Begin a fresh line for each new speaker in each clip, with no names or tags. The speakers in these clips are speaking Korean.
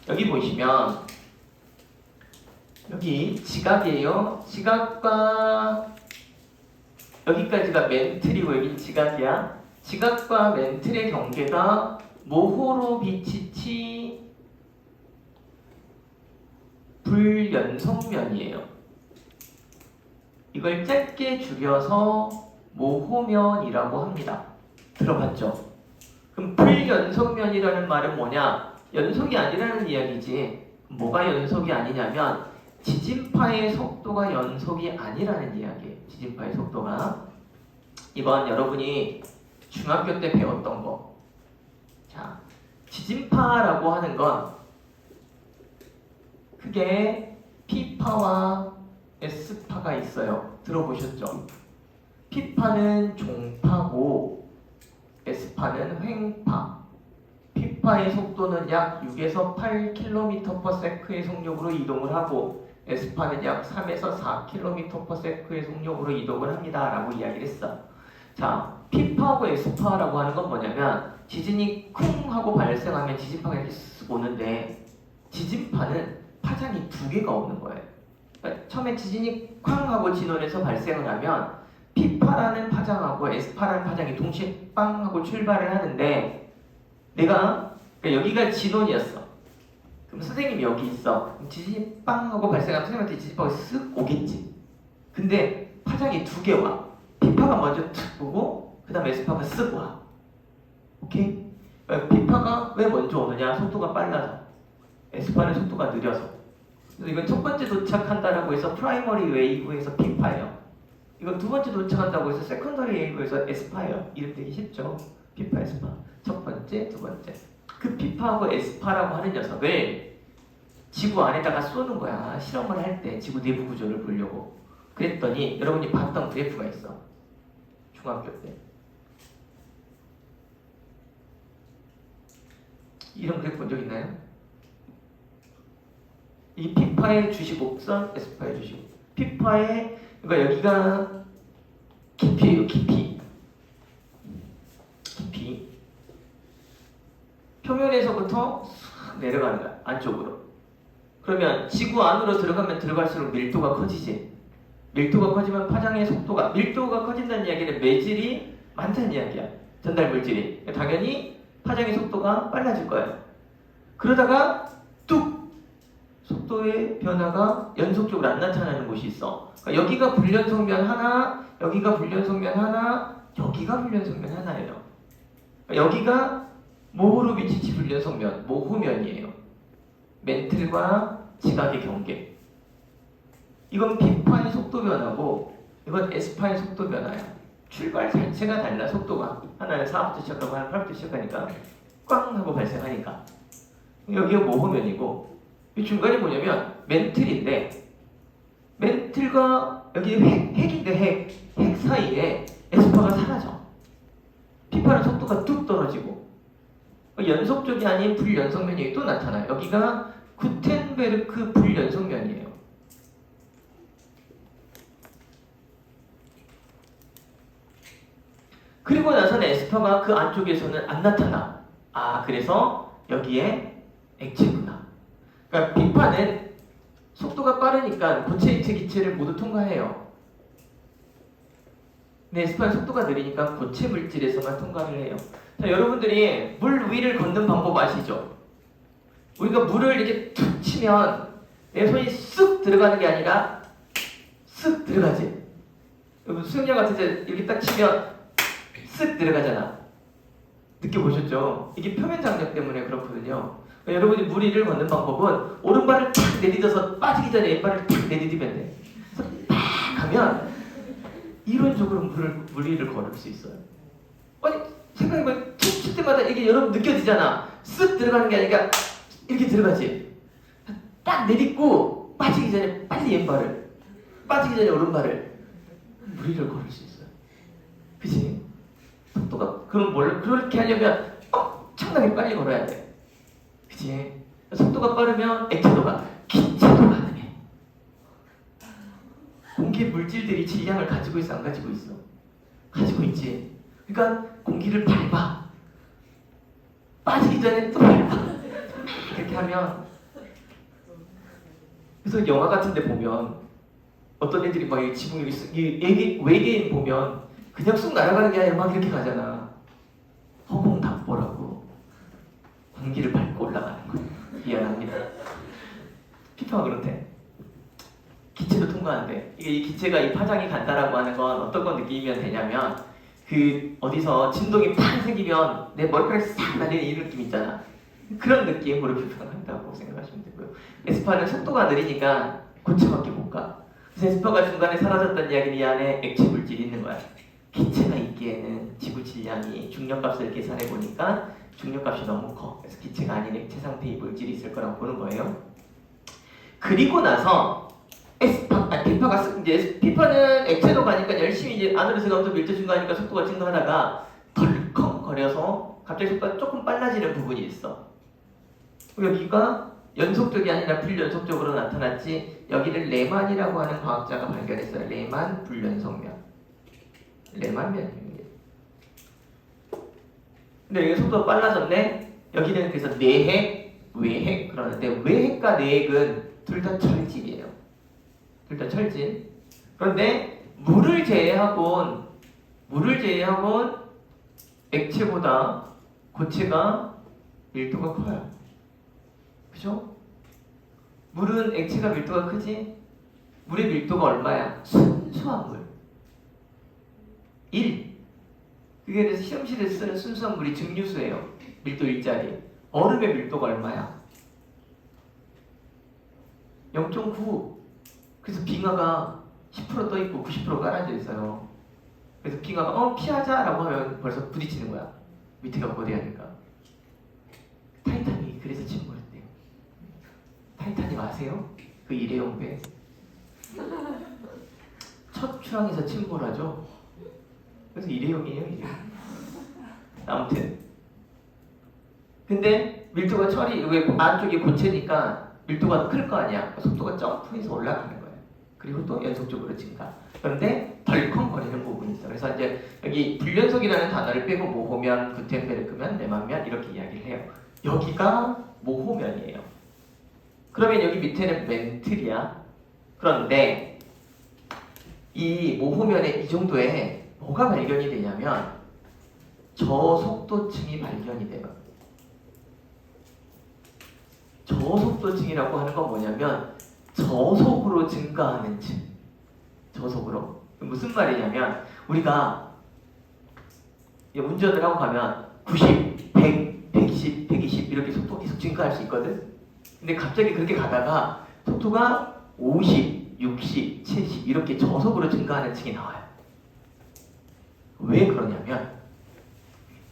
여기 보시면 여기 지각이에요. 지각과 여기까지가 멘틀이고 여기 지각이야. 지각과 멘틀의 경계가 모호로 비치치 불연속면이에요. 이걸 짧게 줄여서 모호면이라고 합니다. 들어봤죠? 그럼 불연속면이라는 말은 뭐냐? 연속이 아니라는 이야기지. 뭐가 연속이 아니냐면 지진파의 속도가 연속이 아니라는 이야기예요. 지진파의 속도가. 이번 여러분이 중학교 때 배웠던 거. 자, 지진파라고 하는 건 크게 P파와 S파가 있어요. 들어보셨죠? P파는 종파고 S파는 횡파. P파의 속도는 약 6에서 8km/s의 속력으로 이동을 하고 S파는 약 3에서 4km/s의 속력으로 이동을 합니다. 라고 이야기를 했어. 자, P파하고 S파라고 하는 건 뭐냐면 지진이 쿵 하고 발생하면 지진파가 이렇게 쓱 오는데 지진파는 파장이 두 개가 오는 거예요. 그러니까 처음에 지진이 쾅 하고 진원에서 발생을 하면 P파라는 파장하고 S파라는 파장이 동시에 빵 하고 출발을 하는데 내가 그러니까 여기가 진원이었어. 그럼 선생님이 여기 있어. 그럼 지진이 빵 하고 발생하면 선생님한테 지진파가 쓱 오겠지. 근데 파장이 두 개 와. P파가 먼저 툭 오고 그 다음에 S파가 쓱 와. 오케이? 그러니까 P파가 왜 먼저 오느냐? 속도가 빨라서. S파는 속도가 느려서. 그래서 이건 첫 번째 도착한다라고 해서 프라이머리 웨이브에서 P파예요. 이건 두 번째 도착한다고 해서 세컨더리 웨이브에서 S파예요. 이름 되기 쉽죠? P파, S파. 첫 번째, 두 번째. 그 P파하고 S파라고 하는 녀석을 지구 안에다가 쏘는 거야. 실험을 할 때 지구 내부 구조를 보려고. 그랬더니 여러분이 봤던 그래프가 있어. 중학교 때. 이런 그래프 본 적 있나요? 이 P파의 주시 곡선, S파의 주시. P파의 그러니까 여기가 깊이에요. 깊이. 표면에서부터 싹 내려가는 거야. 안쪽으로. 그러면 지구 안으로 들어가면 들어갈수록 밀도가 커지지. 밀도가 커지면 파장의 속도가 밀도가 커진다는 이야기는 매질이 많다는 이야기야. 전달 물질이. 당연히 파장의 속도가 빨라질 거예요. 그러다가 뚝 속도의 변화가 연속적으로 안 나타나는 곳이 있어. 그러니까 여기가 불연속면 하나, 여기가 불연속면 하나, 여기가 불연속면 하나예요. 그러니까 여기가 모호로 비치치 불연속면, 모호면이에요. 멘틀과 지각의 경계. 이건 P파의 속도 변화고 이건 S파의 속도 변화야. 출발 자체가 달라. 속도가 하나는 4부터 시작하고 하나는 8부터 시작하니까 꽝 하고 발생하니까. 여기가 모호면이고 이 중간이 뭐냐면 멘틀인데 멘틀과 여기 핵인데 핵 사이에 S파가 사라져. P파는 속도가 뚝 떨어지고 연속적이 아닌 불연속면이 또 나타나요. 여기가 구텐베르크 불연속면이에요. 그리고 나서는 S파가 그 안쪽에서는 안 나타나. 아, 그래서 여기에 액체구나. 그러니까 P파는 속도가 빠르니까 고체, 액체, 기체를 모두 통과해요. 근데 S파는 속도가 느리니까 고체 물질에서만 통과를 해요. 자, 여러분들이 물 위를 걷는 방법 아시죠? 우리가 물을 이렇게 툭 치면 내 손이 쑥 들어가는 게 아니라 쓱 들어가지. 여러분 수영장 같은 데 이렇게 딱 치면 쓱 들어가잖아. 느껴보셨죠? 이게 표면 장력 때문에 그렇거든요. 그러니까 여러분이 물 위를 걷는 방법은 오른발을 탁 내딛어서 빠지기 전에 왼발을 탁 내딛으면 돼. 그래서 팍 하면 이론적으로 물 위를 걸을 수 있어요. 아니 생각해보면 툭 칠 때마다 이게 여러분 느껴지잖아. 쓱 들어가는 게 아니라 이렇게 들어가지. 딱 내딛고 빠지기 전에 빨리 왼발을, 빠지기 전에 오른발을 물 위를 걸을 수 있어요. 그치? 속도가 그럼 그렇게 하려면 엄청나게 빨리 걸어야 돼. 그치? 속도가 빠르면 액체도가, 기체도 가능해. 공기 물질들이 질량을 가지고 있어, 안 가지고 있어? 가지고 있지. 그러니까 공기를 밟아. 빠지기 전에 또 밟아. 이렇게 하면 그래서 영화 같은 데 보면 어떤 애들이 막 지붕 외계인 보면 그냥 쑥 날아가는 게 아니라 막 이렇게 가잖아. 허공답보라고 공기를 밟고 올라가는 거야. 미안합니다. 피파가 그렇대. 기체도 통과하는데 이게 이 기체가 이 파장이 간다라고 하는 건 어떤 건 느끼면 되냐면 그 어디서 진동이 팍 생기면 내 머리카락이 싹 날리는 이 느낌 있잖아. 그런 느낌으로 표현한다고 생각하시면 되고요. 에스파는 속도가 느리니까 고체밖에 못 가. 그래서 에스파가 중간에 사라졌다는 이야기는 이 안에 액체 물질이 있는 거야. 기체가 있기에는 지구 질량이 중력값을 계산해 보니까 중력값이 너무 커. 그래서 기체가 아닌 액체 상태의 물질이 있을 거라고 보는 거예요. 그리고 나서 피파는 액체로 가니까 열심히 이제 안으로 들어가면서 밀도 증가하니까 속도가 증가하다가 덜컹거려서 갑자기 속도가 조금 빨라지는 부분이 있어. 여기가 연속적이 아니라 불연속적으로 나타났지. 여기를 레만이라고 하는 과학자가 발견했어요. 레만 불연속면. 레만면입니다. 근데 여기 속도가 빨라졌네. 여기는 그래서 내핵, 외핵 그러는데 외핵과 내핵은 둘 다 철질이에요. 둘 다 철질. 그런데 물을 제외하곤 액체보다 고체가 밀도가 커요. 그죠? 물은 액체가 밀도가 크지? 물의 밀도가 얼마야? 순수한 물. 1. 그게 그래서 실험실에 쓰는 순수한 물이 증류수예요. 밀도 1짜리. 얼음의 밀도가 얼마야? 0.9. 그래서 빙하가 10% 떠있고 90% 깔아져 있어요. 그래서 빙하가 피하자라고 하면 벌써 부딪히는 거야. 밑에가 거대하니까. 타이탄이 그래서 침몰했대요. 타이탄이 아세요? 그 일회용 배. 첫 출항에서 침몰하죠. 그래서 일회용이에요, 일회용. 아무튼. 근데 밀도가 왜 안쪽이 고체니까 밀도가 클 거 아니야. 속도가 점프해서 올라가는 거예요. 그리고 또 연속적으로 증가. 그런데 덜컹거리는 부분이 있어. 그래서 이제 여기 불연속이라는 단어를 빼고 모호면, 구텐베르크면, 레만면 이렇게 이야기를 해요. 여기가 모호면이에요. 그러면 여기 밑에는 멘틀이야. 그런데 이 모호면의 이 정도에 뭐가 발견이 되냐면 저속도층이 발견이 돼요. 저속도층이라고 하는 건 뭐냐면 저속으로 증가하는 층. 저속으로. 무슨 말이냐면 우리가 운전을 하고 가면 90, 100, 120, 120 이렇게 속도가 계속 증가할 수 있거든. 근데 갑자기 그렇게 가다가 속도가 50, 60, 70 이렇게 저속으로 증가하는 층이 나와요. 왜 그러냐면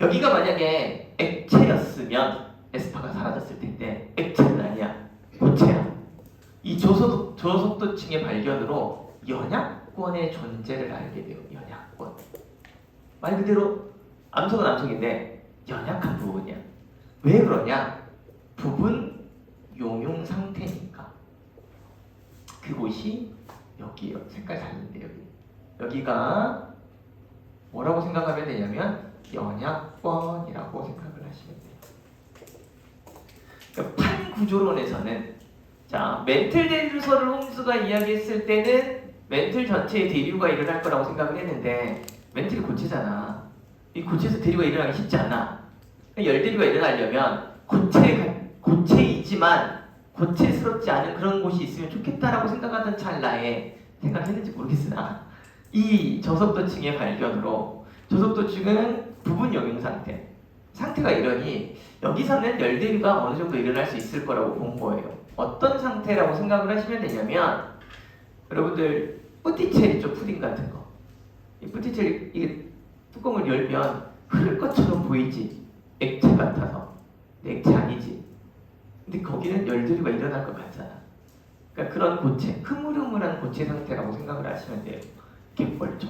여기가 만약에 액체였으면 에스파가 사라졌을 텐데 액체는 아니야. 고체야. 이 저속도층의 발견으로 연약권의 존재를 알게 돼요. 연약권. 말 그대로 암석은 암석인데 연약한 부분이야. 왜 그러냐? 부분 용융 상태니까. 그곳이 여기요. 색깔 다른데 여기가 뭐라고 생각하면 되냐면 연약권이라고 생각을 하시면 돼요. 그러니까 판 구조론에서는 자 멘틀 대류설을 홈스가 이야기했을 때는 멘틀 전체에 대류가 일어날 거라고 생각을 했는데 멘틀이 고체잖아. 이 고체에서 대류가 일어나기 쉽지 않아. 열대류가 일어나려면 고체이지만 고체스럽지 않은 그런 곳이 있으면 좋겠다라고 생각하던 찰나에 생각했는지 모르겠으나 이 저속도층의 발견으로 저속도층은 부분 용융 상태가 이러니 여기서는 열대류가 어느 정도 일어날 수 있을 거라고 본 거예요. 어떤 상태라고 생각을 하시면 되냐면 여러분들 뿌띠첼 있죠? 푸딩 같은 거. 이 뿌띠첼 이게 뚜껑을 열면 흐를 것처럼 보이지? 액체 같아서. 근데 액체 아니지. 근데 거기는 열대류가 일어날 것 같잖아. 그러니까 그런 고체, 흐물흐물한 고체 상태라고 생각을 하시면 돼요. 갯벌처.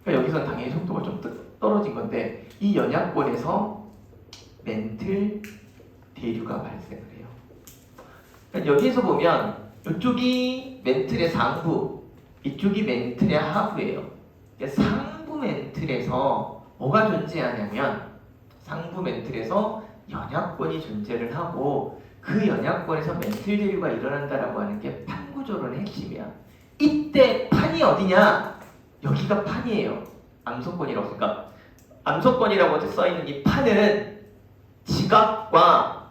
그러니까 여기서 당연히 속도가 좀 떨어진 건데 이 연약권에서 멘틀 대류가 발생을 해요. 그러니까 여기에서 보면 이쪽이 멘틀의 상부, 이쪽이 멘틀의 하부예요. 그러니까 상부 멘틀에서 뭐가 존재하냐면 상부 멘틀에서 연약권이 존재를 하고 그 연약권에서 멘틀 대류가 일어난다라고 하는 게 판 구조론의 핵심이야. 이때 판이 어디냐? 여기가 판이에요. 암소권이라고. 그러니까 암소권이라고 써있는 이 판은 지각과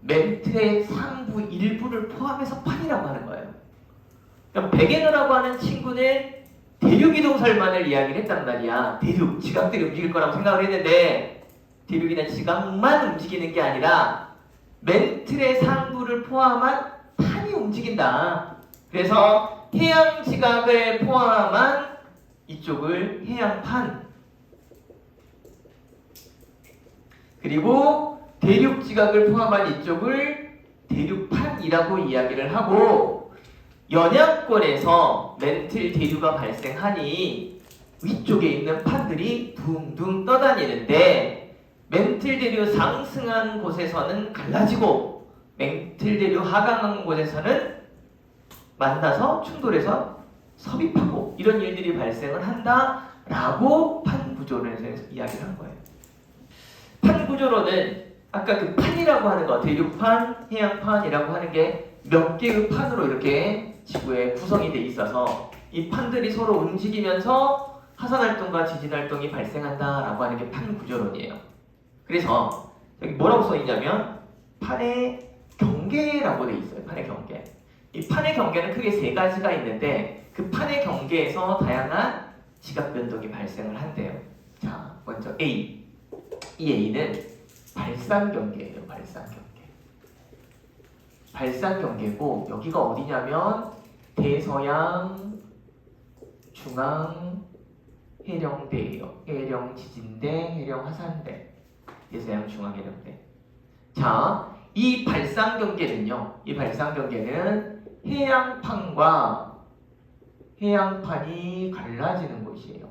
멘트의 상부 일부를 포함해서 판이라고 하는 거예요. 그러니까 백에너라고 하는 친구는 대륙이동설만을 이야기를 했단 말이야. 대륙, 지각들이 움직일 거라고 생각을 했는데 대륙이나 지각만 움직이는 게 아니라 멘틀의 상부를 포함한 판이 움직인다. 그래서 해양 지각을 포함한 이쪽을 해양판, 그리고 대륙 지각을 포함한 이쪽을 대륙판이라고 이야기를 하고, 연약권에서 멘틀 대류가 발생하니 위쪽에 있는 판들이 둥둥 떠다니는데 멘틀 대류 상승한 곳에서는 갈라지고 멘틀 대류 하강한 곳에서는 만나서 충돌해서 섭입하고 이런 일들이 발생을 한다라고 판 구조론에서 이야기를 한 거예요. 판 구조론은 아까 그 판이라고 하는 거, 대륙판, 해양판이라고 하는 게 몇 개의 판으로 이렇게 지구에 구성이 돼 있어서 이 판들이 서로 움직이면서 화산활동과 지진활동이 발생한다라고 하는 게 판 구조론이에요. 그래서 여기 뭐라고 써있냐면 판의 경계라고 돼 있어요. 판의 경계. 이 판의 경계는 크게 세 가지가 있는데 그 판의 경계에서 다양한 지각 변동이 발생을 한대요. 자, 먼저 A. 이 A는 발산 경계예요. 발산 경계. 발산 경계고 여기가 어디냐면 대서양 중앙 해령대예요. 해령 지진대, 해령 화산대. 대서양 중앙 해령대. 자, 이 발산 경계는요. 이 발산 경계는 해양판과 해양판이 갈라지는 곳이에요.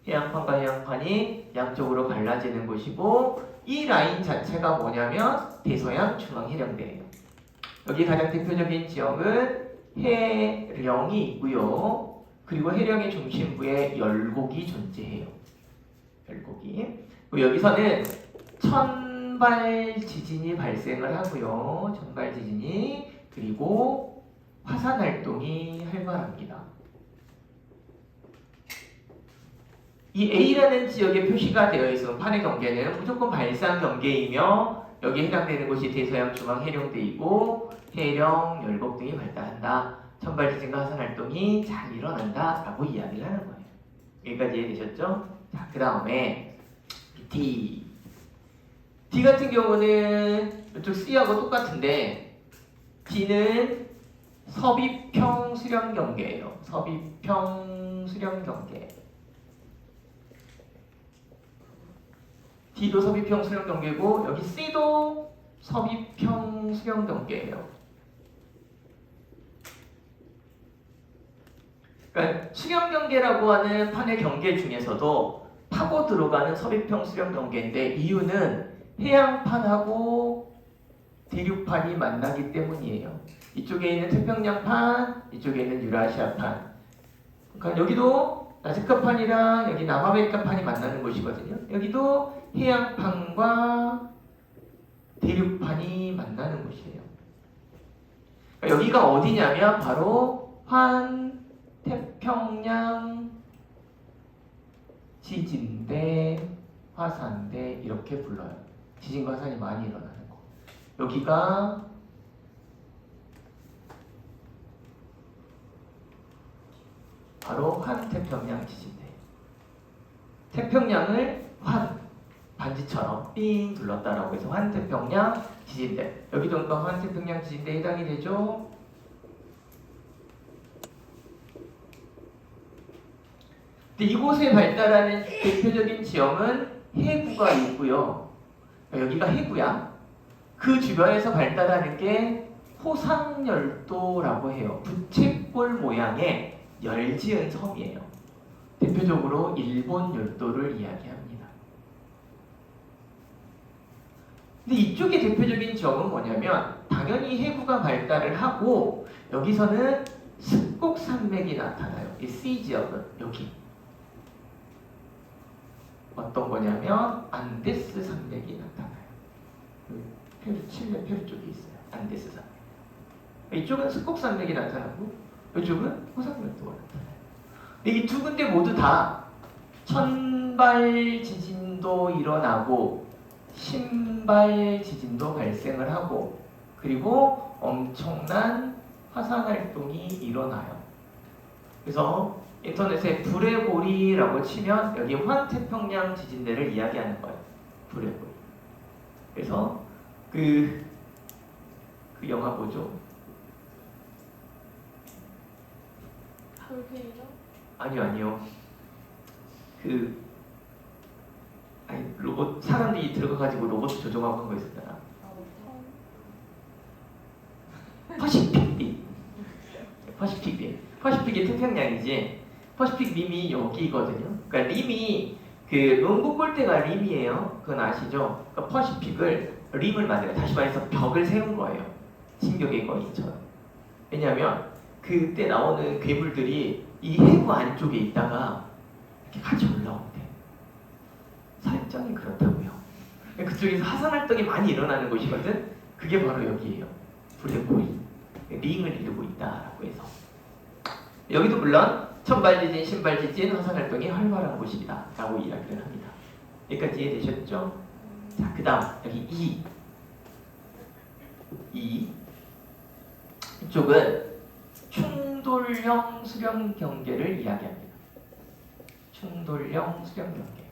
해양판과 해양판이 양쪽으로 갈라지는 곳이고 이 라인 자체가 뭐냐면 대서양 중앙 해령대예요. 여기 가장 대표적인 지역은 해령이 있고요. 그리고 해령의 중심부에 열곡이 존재해요. 열곡이. 그리고 여기서는 천발 지진이 발생을 하고요. 천발 지진이. 그리고 화산 활동이 활발합니다. 이 A라는 지역에 표시가 되어 있는 판의 경계는 무조건 발산 경계이며 여기에 해당되는 곳이 대서양 중앙 해령대이고 해령, 열곡 등이 발달한다. 천발 지진과 화산 활동이 잘 일어난다 라고 이야기를 하는 거예요. 여기까지 이해되셨죠? 자, 그 다음에 D. D 같은 경우는 이쪽 C하고 똑같은데 D는 섭입형 수렴 경계예요. 섭입형 수렴 경계. D도 섭입형 수렴 경계고 여기 C도 섭입형 수렴 경계예요. 그러니까 수렴 경계라고 하는 판의 경계 중에서도 파고 들어가는 섭입형 수렴 경계인데 이유는 해양판하고 대륙판이 만나기 때문이에요. 이쪽에 있는 태평양판, 이쪽에 있는 유라시아판. 그러니까 여기도 나스카판이랑 여기 남아메리카판이 만나는 곳이거든요. 여기도 해양판과 대륙판이 만나는 곳이에요. 그러니까 여기가 어디냐면 바로 환태평양 지진대, 화산대 이렇게 불러요. 지진과 화산이 많이 일어나는 곳. 여기가 바로 환태평양 지진대. 태평양을 반지처럼 삥 둘렀다라고 해서 환태평양 지진대. 여기도 그러니까 환태평양 지진대에 해당이 되죠. 근데 이곳에 발달하는 대표적인 지형은 해구가 있고요. 여기가 해구야. 그 주변에서 발달하는 게 호상열도라고 해요. 부채꼴 모양의 열지은 섬이에요. 대표적으로 일본 열도를 이야기합니다. 근데 이쪽의 대표적인 지역은 뭐냐면 당연히 해구가 발달을 하고 여기서는 습곡산맥이 나타나요. 이 C 지역은 여기 어떤 거냐면 안데스 산맥이 나타나요. 페루, 칠레, 페루 쪽에 있어요. 안데스 산맥. 이쪽은 스콕산맥이 나타나고 이쪽은 화산맥도가 나타나요. 이 두 군데 모두 다 천발 지진도 일어나고 신발 지진도 발생을 하고 그리고 엄청난 화산 활동이 일어나요. 그래서 인터넷에 불의 고리라고 치면 여기 환태평양 지진대를 이야기하는 거예요. 불의 고리. 그래서 그 영화 뭐죠?
볼페이죠?
아니요. 로봇 사람들이 들어가가지고 로봇 조종하고 한 거 있었잖아. 퍼시픽 림. 퍼시픽이 태평양이지. 퍼시픽 림이 여기거든요. 그러니까 림이 그 영국 골대가 림이에요. 그건 아시죠? 그러니까 퍼시픽을 림을 만들어요. 다시 말해서 벽을 세운 거예요. 진격의 거인처럼. 왜냐하면 그때 나오는 괴물들이 이 해구 안쪽에 있다가 이렇게 같이 올라온대. 설정이 그렇다고요. 그쪽에서 화산 활동이 많이 일어나는 곳이거든. 그게 바로 여기예요. 불의 고리. 링을 이루고 있다라고 해서. 여기도 물론 천발지진, 신발지진, 화산 활동이 활발한 곳이다 라고 이야기를 합니다. 여기까지 이해되셨죠? 자, 그 다음 여기 2. 이쪽은 충돌형 수렴 경계를 이야기합니다. 충돌형 수렴 경계.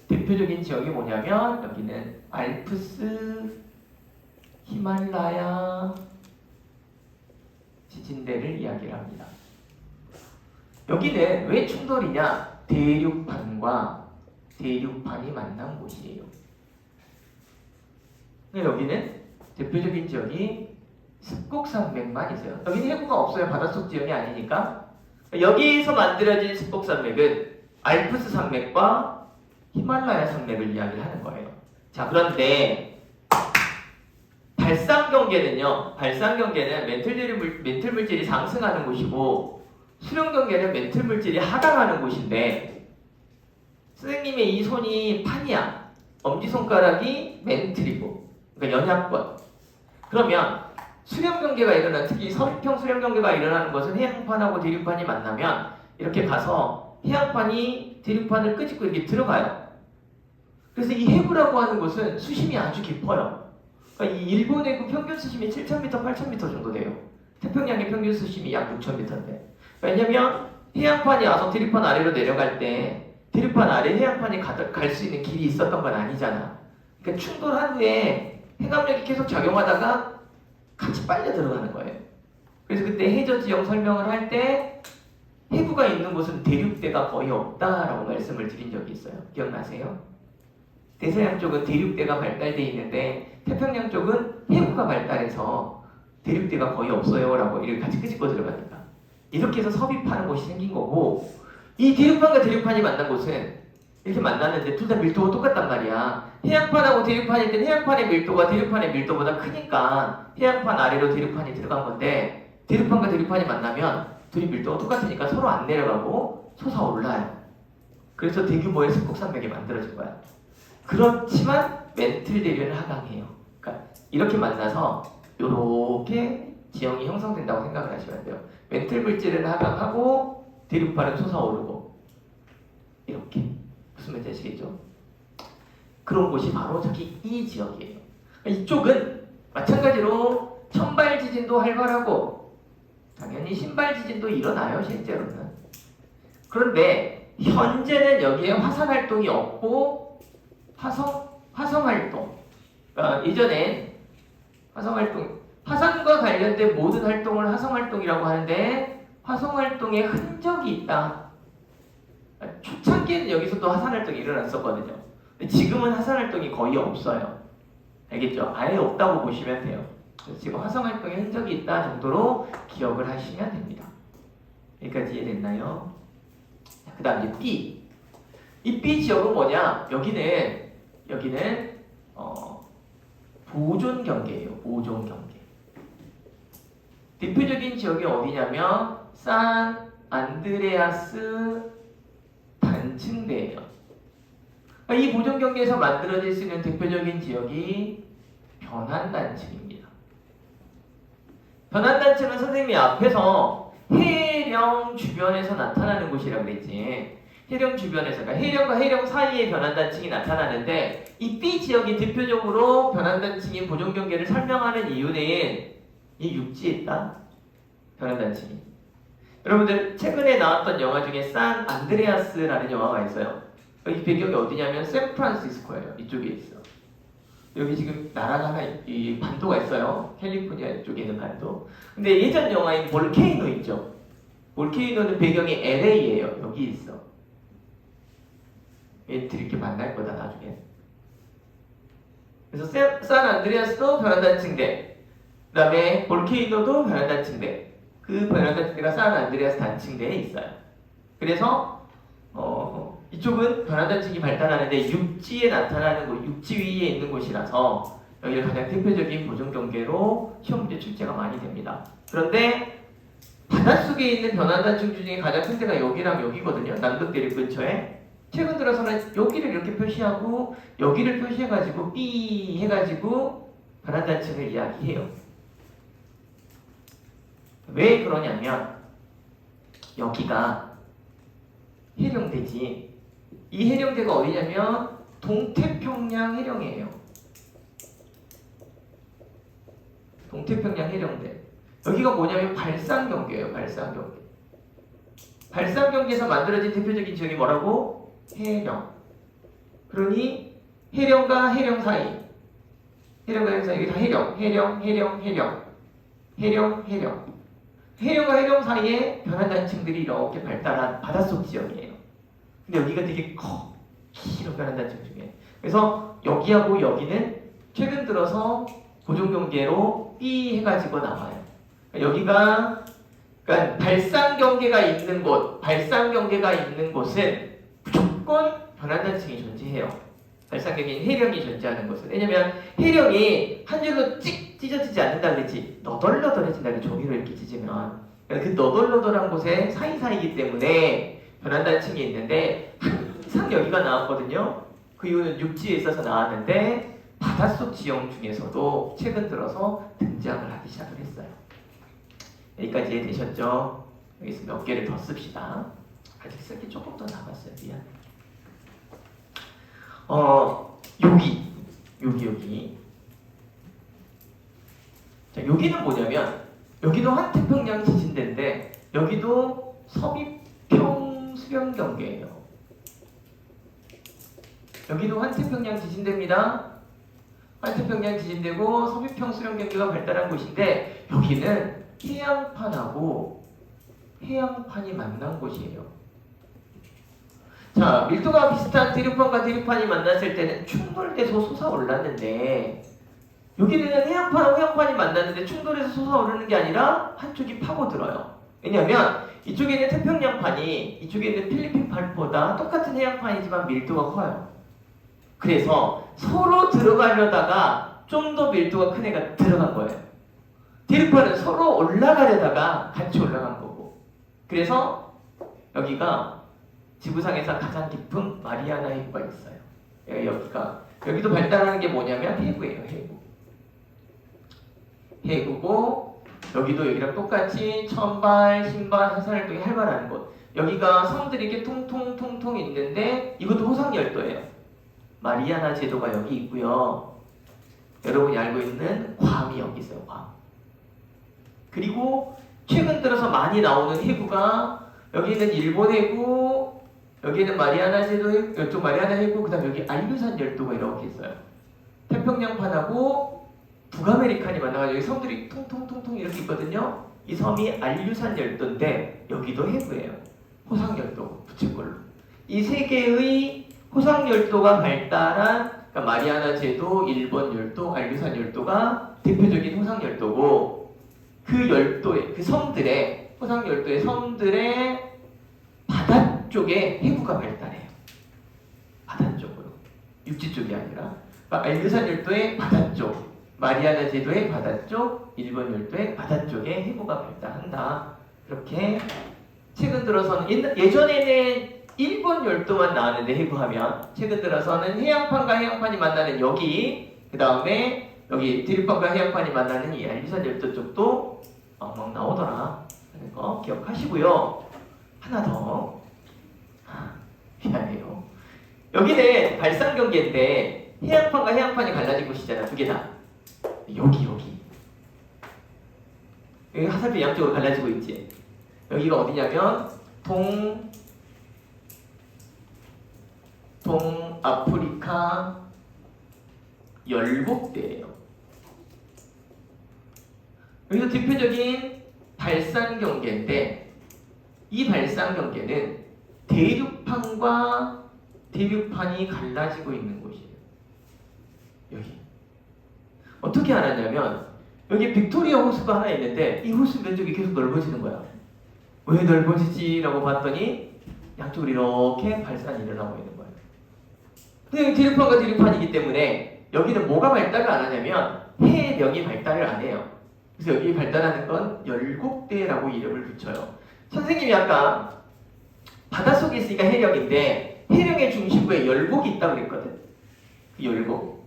대표적인 지역이 뭐냐면 여기는 알프스, 히말라야 지진대를 이야기를 합니다. 여기는 왜 충돌이냐? 대륙판과 대륙판이 만난 곳이에요. 여기는 대표적인 지역이 습곡산맥만 있어요. 여기는 해구가 없어요. 바닷속 지역이 아니니까. 여기에서 만들어진 습곡산맥은 알프스 산맥과 히말라야 산맥을 이야기를 하는 거예요. 자, 그런데 발상 경계는요. 발상 경계는 멘틀 물질이 상승하는 곳이고 수렴 경계는 멘틀 물질이 하강하는 곳인데 선생님의 이 손이 판이야. 엄지손가락이 멘틀이고 그러니까 연약권. 그러면 수렴 경계가 일어나는 특히 서리평 수렴 경계가 일어나는 것은 해양판하고 대륙판이 만나면 이렇게 가서 해양판이 대륙판을 끄집고 이렇게 들어가요. 그래서 이 해구라고 하는 곳은 수심이 아주 깊어요. 그러니까 이 일본 해구 평균 수심이 7,000m, 8,000m 정도 돼요. 태평양의 평균 수심이 약 6,000m인데. 왜냐면 해양판이 와서 대륙판 아래로 내려갈 때 대륙판 아래 해양판이 갈 수 있는 길이 있었던 건 아니잖아. 그러니까 충돌한 후에 해감력이 계속 작용하다가 같이 빨려 들어가는 거예요. 그래서 그때 해저 지형 설명을 할 때 해구가 있는 곳은 대륙대가 거의 없다라고 말씀을 드린 적이 있어요. 기억나세요? 대서양 쪽은 대륙대가 발달돼 있는데 태평양 쪽은 해구가 발달해서 대륙대가 거의 없어요 라고 이렇게 같이 끄집고 들어가니까 이렇게 해서 섭입하는 곳이 생긴 거고 이 대륙판과 대륙판이 만난 곳은 이렇게 만났는데 둘 다 밀도가 똑같단 말이야. 해양판하고 대륙판일 땐 해양판의 밀도가 대륙판의 밀도보다 크니까 해양판 아래로 대륙판이 들어간 건데 대륙판과 대륙판이 만나면 둘이 밀도가 똑같으니까 서로 안 내려가고 솟아올라요. 그래서 대규모의 습곡산맥이 만들어진 거야. 그렇지만 멘틀 대류는 하강해요. 그러니까 이렇게 만나서 이렇게 지형이 형성된다고 생각을 하시면 돼요. 멘틀 물질은 하강하고 대륙판은 솟아오르고 이렇게. 무슨 말인지 아시겠죠? 그런 곳이 바로 저기 이 지역이에요. 이쪽은 마찬가지로 천발 지진도 활발하고 당연히 신발 지진도 일어나요. 실제로는. 그런데 현재는 여기에 화산 활동이 없고 화성 활동. 그러니까 예전엔 화성 활동, 화산과 관련된 모든 활동을 화성 활동이라고 하는데 화성 활동에 흔적이 있다. 초창기에는 여기서도 화산 활동이 일어났었거든요. 근데 지금은 화산 활동이 거의 없어요. 알겠죠? 아예 없다고 보시면 돼요. 그래서 지금 화산 활동의 흔적이 있다 정도로 기억을 하시면 됩니다. 여기까지 이해됐나요? 그 다음 이제 B. 이 B 지역은 뭐냐? 여기는 보존 경계예요. 보존 경계. 대표적인 지역이 어디냐면 산 안드레아스 단층대예요. 이 보존 경계에서 만들어질 수 있는 대표적인 지역이 변환단층입니다. 변환단층은 선생님이 앞에서 해령 주변에서 나타나는 곳이라고 그랬지. 해령 주변에서, 그러니까 해령과 해령 사이에 변환단층이 나타나는데 이 B 지역이 대표적으로 변환단층의 보존경계를 설명하는 이유는 이 육지에 있다. 변환단층이. 여러분들 최근에 나왔던 영화 중에 산 안드레아스라는 영화가 있어요. 이 배경이 어디냐면 샌프란시스코예요. 이쪽에 있어. 여기 지금 나라가 하나 이 반도가 있어요. 캘리포니아 쪽에 있는 반도. 근데 예전 영화인 볼케이노 있죠. 볼케이노는 배경이 LA예요. 여기 있어. 얘들 이렇게 만날 거다 나중에. 그래서 산 안드레아스도 변환단층대. 그 다음에 볼케이노도 변환단층대. 그 변환단층대가 산 안드레아스 단층대에 있어요. 그래서 이쪽은 변환단층이 발달하는데 육지에 나타나는 곳, 육지 위에 있는 곳이라서 여기를 가장 대표적인 보존경계로 시험 문제 출제가 많이 됩니다. 그런데 바닷속에 있는 변환단층 중에 가장 큰 데가 여기랑 여기거든요. 남극대륙 근처에. 최근 들어서는 여기를 이렇게 표시하고 여기를 표시해가지고 B 해가지고 변환단층을 이야기해요. 왜 그러냐면 여기가 해령대지. 이 해령대가 어디냐면 동태평양 해령이에요. 동태평양 해령대. 여기가 뭐냐면 발상경계예요. 발상경계. 발상경계에서 만들어진 대표적인 지역이 뭐라고? 해령. 그러니 해령과 해령 사이. 해령과 해령 사이. 여기 다 해령. 해령, 해령, 해령. 해령, 해령. 해령과 해령 사이에 변환단층들이 이렇게 발달한 바닷속 지역이에요. 근데 여기가 되게 길어, 변환단층 중에. 그래서 여기하고 여기는 최근 들어서 고정경계로 B 해가지고 나와요. 여기가 그러니까 발상경계가 있는 곳, 발상경계가 있는 곳은 무조건 변환단층이 존재해요. 발상경계인 해령이 존재하는 곳은. 왜냐면 해령이 한 줄로 찍 찢어지지 않는다 그랬지. 너덜너덜해진다 그랬지. 종이로 이렇게 찢으면. 그 너덜너덜한 곳에 사이사이이기 때문에 변환단층이 있는데 항상 여기가 나왔거든요. 그 이유는 육지에 있어서 나왔는데 바닷속 지형 중에서도 최근 들어서 등장을 하기 시작을 했어요. 여기까지 이해되셨죠? 여기서 몇 개를 더 씁시다. 아직 쓸 게 조금 더 남았어요. 미안. 여기. 자, 여기는 뭐냐면 여기도 환태평양 지진대인데 여기도 서귀평 수변경계예요. 여기도 환태평양 지진대입니다. 환태평양 지진대고 서귀평 수변경계가 발달한 곳인데 여기는 해양판하고 해양판이 만난 곳이에요. 자, 밀도가 비슷한 대륙판과 대륙판이 만났을 때는 충돌돼서 솟아올랐는데 여기는 해양판하고 해양판이 만났는데 충돌해서 솟아오르는 게 아니라 한쪽이 파고들어요. 왜냐하면 이쪽에 있는 태평양판이 이쪽에 있는 필리핀판보다 똑같은 해양판이지만 밀도가 커요. 그래서 서로 들어가려다가 좀 더 밀도가 큰 애가 들어간 거예요. 대륙판은 서로 올라가려다가 같이 올라간 거고. 그래서 여기가 지구상에서 가장 깊은 마리아나 해구가 있어요. 여기도 발달하는 게 뭐냐면 해구예요. 해구고 여기랑 똑같이 천발, 신발, 해산활동이 활발한 곳. 여기가 섬들이 이렇게 통통 있는데 이것도 호상열도예요. 마리아나 제도가 여기 있고요. 여러분이 알고 있는 괌이 여기 있어요. 괌. 그리고 최근 들어서 많이 나오는 해구가 여기는 일본 해구, 여기는 마리아나 제도 해구, 이쪽 마리아나 해구, 그 다음 여기 알류산 열도가 이렇게 있어요. 태평양판하고 북아메리칸이 만나가지고 여기 섬들이 통통 이렇게 있거든요. 이 섬이 알류산 열도인데 여기도 해구예요. 호상열도 붙일 걸로. 이 세 개의 호상열도가 발달한 그러니까 마리아나 제도, 일본 열도, 알류산 열도가 대표적인 호상열도고 그 열도의 그 섬들의 호상열도의 섬들의 바다 쪽에 해구가 발달해요. 바다 쪽으로. 육지 쪽이 아니라 그러니까 알류산 열도의 바다 쪽, 마리아나 제도의 바다 쪽, 일본 열도의 바다 쪽에 해구가 발달한다. 그렇게 최근 들어서는 예전에는 일본 열도만 나왔는데 해구하면 최근 들어서는 해양판과 해양판이 만나는 여기 그 다음에 여기 대륙판과 해양판이 만나는 이 알류산 열도 쪽도 막 나오더라 하는 거 기억하시고요. 하나 더 미안해요. 여기는 발상 경계인데 해양판과 해양판이 갈라진 곳이잖아. 두 개 다. 여기 화살표 양쪽으로 갈라지고 있지. 여기가 어디냐면 동아프리카 열곡대예요. 여기서 대표적인 발산 경계인데 이 발산 경계는 대륙판과 대륙판이 갈라지고 있는 곳이에요. 여기 어떻게 알았냐면 여기 빅토리아 호수가 하나 있는데 이 호수 면적이 계속 넓어지는 거야. 왜 넓어지지? 라고 봤더니 양쪽으로 이렇게 발산이 일어나고 있는 거예요. 근데 대륙판과 대륙판이기 때문에 여기는 뭐가 발달을 안 하냐면 해력이 발달을 안 해요. 그래서 여기 발달하는 건 열곡대라고 이름을 붙여요. 선생님이 아까 바닷속에 있으니까 해력인데 해력의 중심부에 열곡이 있다고 그랬거든. 그 열곡.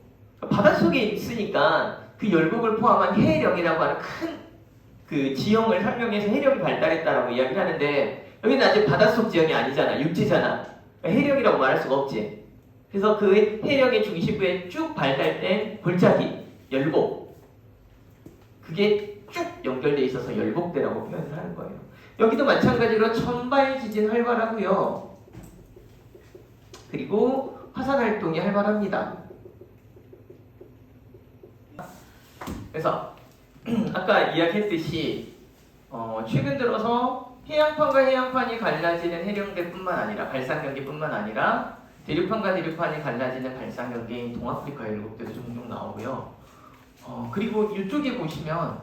바닷속에 있으니까 그 열곡을 포함한 해력이라고 하는 큰 그 지형을 설명해서 해력이 발달했다라고 이야기를 하는데 여기는 아직 바닷속 지형이 아니잖아. 육지잖아. 그러니까 해력이라고 말할 수가 없지. 그래서 그 해력의 중심부에 쭉 발달된 골짜기, 열곡 그게 쭉 연결되어 있어서 열곡대라고 표현을 하는 거예요. 여기도 마찬가지로 천발 지진 활발하고요. 그리고 화산 활동이 활발합니다. 그래서 아까 이야기했듯이 최근 들어서 해양판과 해양판이 갈라지는 해령대뿐만 아니라 발산경계뿐만 아니라 대륙판과 대륙판이 갈라지는 발산경계인 동아프리카 열곡대도 종종 나오고요. 그리고 이쪽에 보시면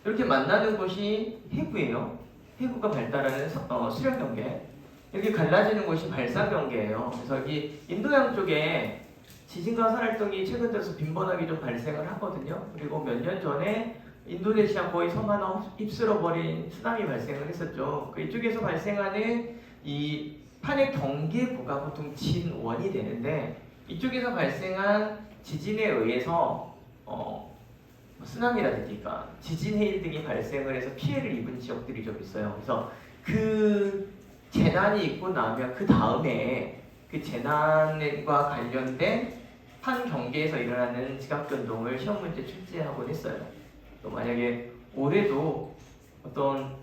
이렇게 만나는 곳이 해구예요. 해구가 발달하는 수령경계. 여기 갈라지는 곳이 발산경계예요. 그래서 여기 인도양 쪽에 지진과 화산 활동이 최근 들어서 빈번하게 좀 발생을 하거든요. 그리고 몇 년 전에 인도네시아 거의 섬 하나 휩쓸어버린 쓰나미 발생을 했었죠. 이쪽에서 발생하는 이 판의 경계부가 보통 진원이 되는데 이쪽에서 발생한 지진에 의해서 쓰나미라든지 지진 해일 등이 발생을 해서 피해를 입은 지역들이 좀 있어요. 그래서 그 재난이 있고 나면 그 다음에 그 재난과 관련된 판 경계에서 일어나는 지각 변동을 시험 문제 출제하곤 했어요. 또 만약에 올해도 어떤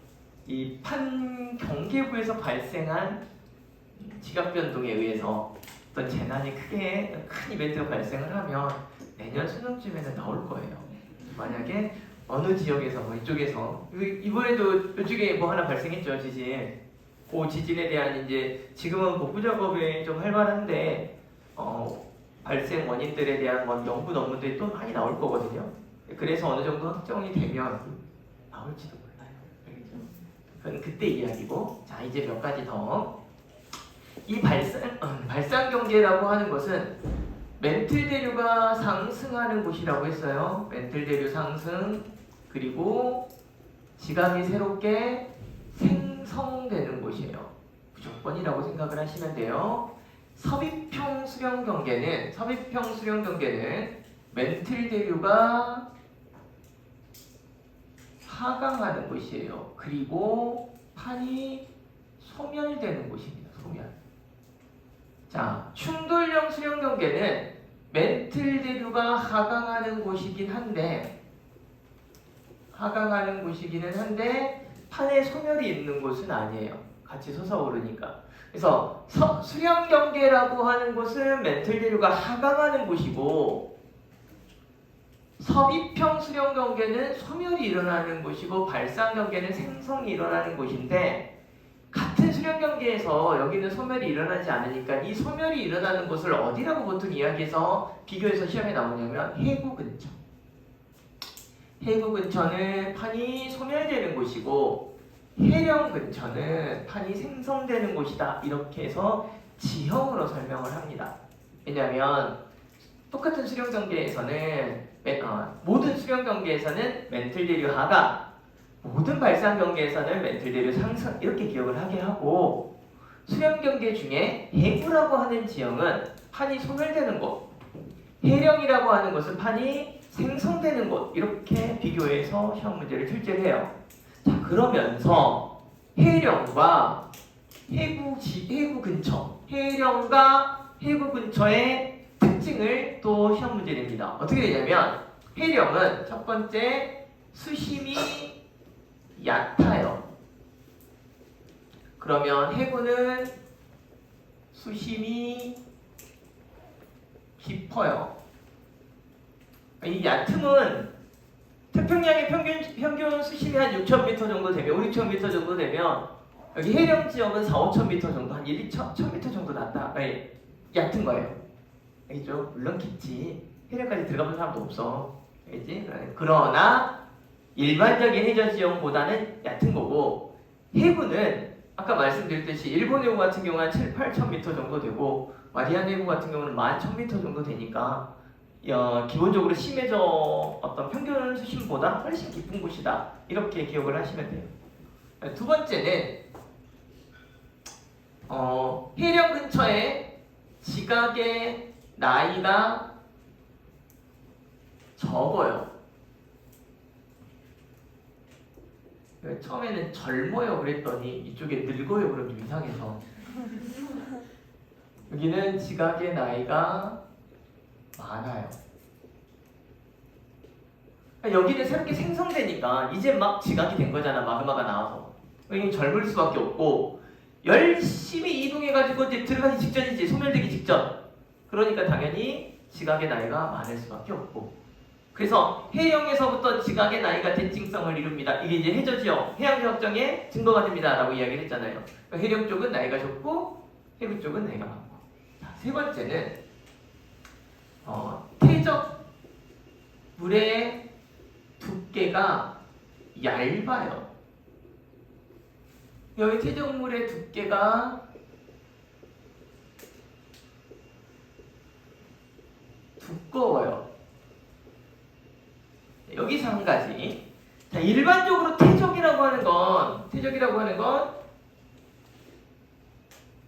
이 판 경계부에서 발생한 지각 변동에 의해서 어떤 재난이 큰 이벤트가 발생을 하면 내년 수능쯤에는 나올 거예요. 만약에 어느 지역에서 이쪽에서 이번에도 이쪽에 뭐 하나 발생했죠, 지진. 그 지진에 대한 이제 지금은 복구 작업이 좀 활발한데 발생 원인들에 대한 연구 논문들이 또 많이 나올 거거든요. 그래서 어느 정도 확정이 되면 나올지도 몰라요. 알겠죠? 그건 그때 이야기고. 자, 이제 몇 가지 더. 이 발산 경계라고 하는 것은 멘틀 대류가 상승하는 곳이라고 했어요. 멘틀 대류 상승, 그리고 지각이 새롭게 생성되는 곳이에요. 무조건이라고 생각을 하시면 돼요. 섭입형 수령 경계는 멘틀 대류가 하강하는 곳이에요. 그리고 판이 소멸되는 곳입니다. 소멸. 자, 충돌형 수령 경계는 멘틀 대류가 하강하는 곳이기는 한데 판에 소멸이 있는 곳은 아니에요. 같이 솟아오르니까. 그래서 수령 경계라고 하는 곳은 멘틀 대류가 하강하는 곳이고 섭입형 수령 경계는 소멸이 일어나는 곳이고 발산 경계는 생성이 일어나는 곳인데 같은 수령 경계에서 여기는 소멸이 일어나지 않으니까 이 소멸이 일어나는 곳을 어디라고 보통 이야기해서 비교해서 시험에 나오냐면 해구 근처. 해구 근처는 판이 소멸되는 곳이고 해령 근처는 판이 생성되는 곳이다. 이렇게 해서 지형으로 설명을 합니다. 왜냐하면 똑같은 수령 경계에서는 모든 수령 경계에서는 멘틀 대류 하강, 모든 발산 경계에서는 멘틀 대류 상승 이렇게 기억을 하게 하고 수령 경계 중에 해구라고 하는 지형은 판이 소멸되는 곳, 해령이라고 하는 것은 판이 생성되는 곳 이렇게 비교해서 시험 문제를 출제를 해요. 그러면서 해령과 해구 근처, 해령과 해구 근처의 특징을 또 시험 문제 냅니다. 어떻게 되냐면 해령은 첫 번째 수심이 얕아요. 그러면 해구는 수심이 깊어요. 이 얕음은 태평양의 평균 수심이 한 6,000m 정도 되면 5, 6,000m 정도 되면 여기 해령 지역은 4, 5,000m 정도 한 1, 2,000m 정도 났다. 아니, 얕은 거예요. 알겠죠? 물론 깊지. 해령까지 들어가본 사람도 없어. 알겠지? 그러나 일반적인 해저 지형보다는 얕은 거고 해구는 아까 말씀드렸듯이 일본 해구 같은 경우는 한 7, 8,000m 정도 되고 마리아나 해구 같은 경우는 11,000m 정도 되니까 기본적으로 심해저 어떤 평균 수심보다 훨씬 깊은 곳이다. 이렇게 기억을 하시면 돼요. 두 번째는 해령 근처에 지각의 나이가 적어요. 처음에는 젊어요 그랬더니 이쪽에 늙어요 그럼 좀 이상해서 여기는 지각의 나이가 많아요. 여기는 새롭게 생성되니까 이제 막 지각이 된 거잖아. 마그마가 나와서 여기는 젊을 수밖에 없고 열심히 이동해가지고 이제 들어가기 직전이지. 소멸되기 직전. 그러니까 당연히 지각의 나이가 많을 수밖에 없고 그래서 해령에서부터 지각의 나이가 대칭성을 이룹니다. 이게 이제 해저지역, 해양지역정의 증거가 됩니다 라고 이야기를 했잖아요. 그러니까 해령 쪽은 나이가 적고 해구 쪽은 나이가 많고. 자, 세 번째는 태적 물의 두께가 얇아요. 여기 태적물의 두께가 두꺼워요. 여기서 한 가지. 자, 일반적으로 태적이라고 하는 건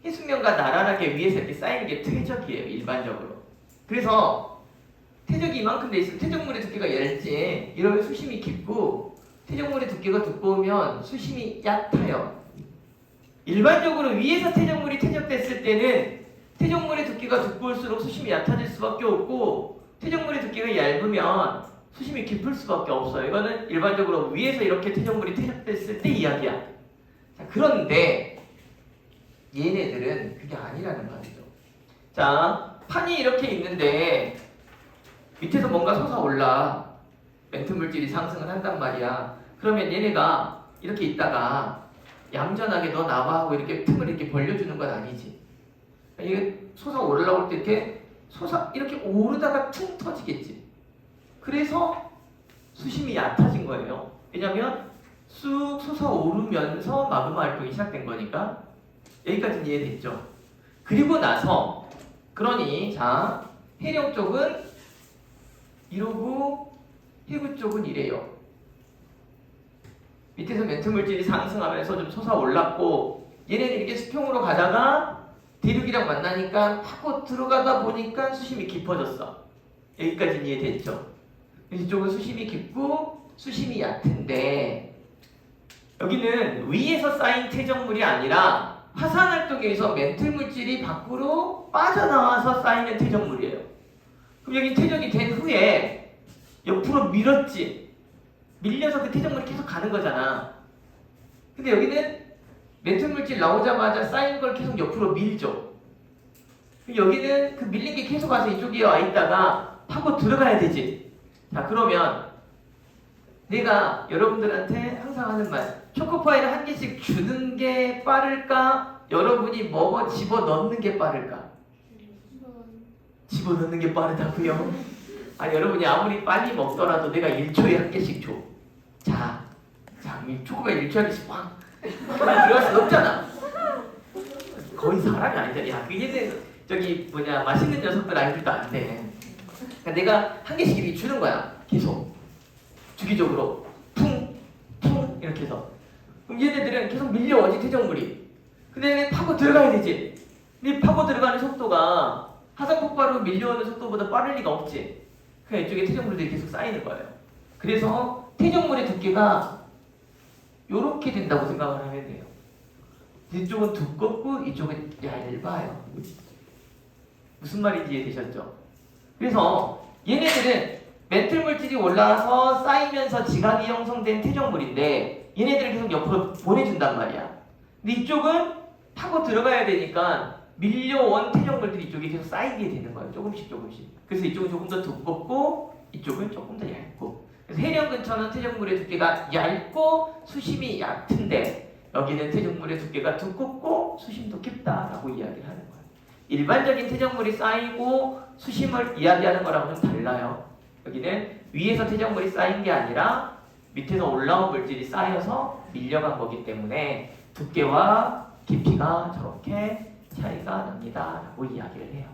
해수면과 나란하게 위에서 이렇게 쌓이는 게 퇴적이에요. 일반적으로. 그래서 퇴적이 이만큼 돼 있으면 퇴적물의 두께가 얇지. 이러면 수심이 깊고 퇴적물의 두께가 두꺼우면 수심이 얕아요. 일반적으로 위에서 퇴적물이 퇴적됐을 때는 퇴적물의 두께가 두꺼울수록 수심이 얕아질 수밖에 없고 퇴적물의 두께가 얇으면 수심이 깊을 수밖에 없어요. 이거는 일반적으로 위에서 이렇게 퇴적물이 퇴적됐을 때 이야기야. 자, 그런데 얘네들은 그게 아니라는 말이죠. 자, 판이 이렇게 있는데 밑에서 뭔가 솟아올라. 멘트 물질이 상승을 한단 말이야. 그러면 얘네가 이렇게 있다가 얌전하게 너 나와 하고 이렇게 틈을 이렇게 벌려주는 건 아니지. 이게 솟아올라올 때 이렇게 오르다가 퉁 터지겠지. 그래서 수심이 얕아진 거예요. 왜냐면 쑥 솟아오르면서 마그마 활동이 시작된 거니까. 여기까지는 이해됐죠? 그리고 나서 그러니 자, 해령 쪽은 이러고 해구 쪽은 이래요. 밑에서 멘트 물질이 상승하면서 좀 솟아올랐고 얘네는 이렇게 수평으로 가다가 대륙이랑 만나니까 파고 들어가다 보니까 수심이 깊어졌어. 여기까지는 이해됐죠? 이쪽은 수심이 깊고 수심이 얕은데 여기는 위에서 쌓인 퇴적물이 아니라 화산활동에 의해서 멘틀 물질이 밖으로 빠져나와서 쌓이는 퇴적물이에요. 그럼 여기 퇴적이 된 후에 옆으로 밀었지. 밀려서 그 퇴적물이 계속 가는 거잖아. 근데 여기는 멘틀 물질 나오자마자 쌓인 걸 계속 옆으로 밀죠. 여기는 그 밀린 게 계속 와서 이쪽에 와 있다가 파고 들어가야 되지. 자, 그러면 내가 여러분들한테 항상 하는 말, 초코파이를 한 개씩 주는 게 빠를까? 여러분이 먹어 집어 넣는 게 빠를까? 집어 넣는 게 빠르다고요? 아니, 여러분이 아무리 빨리 먹더라도 내가 1초에 한 개씩 줘. 자, 이 초코파이 1초에 한 개씩 막 들어갈 수 없잖아. 거의 사람이 아니잖아. 야, 그게 맛있는 녀석들 아니들도 안 돼. 그러니까 내가 한 개씩 이렇게 주는 거야. 계속. 주기적으로. 퉁, 이렇게 해서. 그럼 얘네들은 계속 밀려오지, 퇴적물이. 근데 얘네 파고 들어가야 되지. 근데 파고 들어가는 속도가 화산 폭발로 밀려오는 속도보다 빠를 리가 없지. 그냥 이쪽에 퇴적물들이 계속 쌓이는 거예요. 그래서 퇴적물의 두께가 요렇게 된다고 생각을 하면 돼요. 이쪽은 두껍고 이쪽은 얇아요. 무슨 말인지 이해되셨죠? 그래서 얘네들은 멘틀 물질이 올라와서 쌓이면서 지각이 형성된 퇴적물인데 얘네들을 계속 옆으로 보내준단 말이야. 근데 이쪽은 파고 들어가야 되니까 밀려온 퇴적물들이 이쪽에 계속 쌓이게 되는 거예요. 조금씩 조금씩. 그래서 이쪽은 조금 더 두껍고 이쪽은 조금 더 얇고. 그래서 해령 근처는 퇴적물의 두께가 얇고 수심이 얕은데 여기는 퇴적물의 두께가 두껍고 수심도 깊다라고 이야기를 하는 거예요. 일반적인 퇴적물이 쌓이고 수심을 이야기하는 거랑은 좀 달라요. 여기는 위에서 퇴적물이 쌓인 게 아니라 밑에서 올라온 물질이 쌓여서 밀려간 거기 때문에 두께와 깊이가 저렇게 차이가 납니다 라고 이야기를 해요.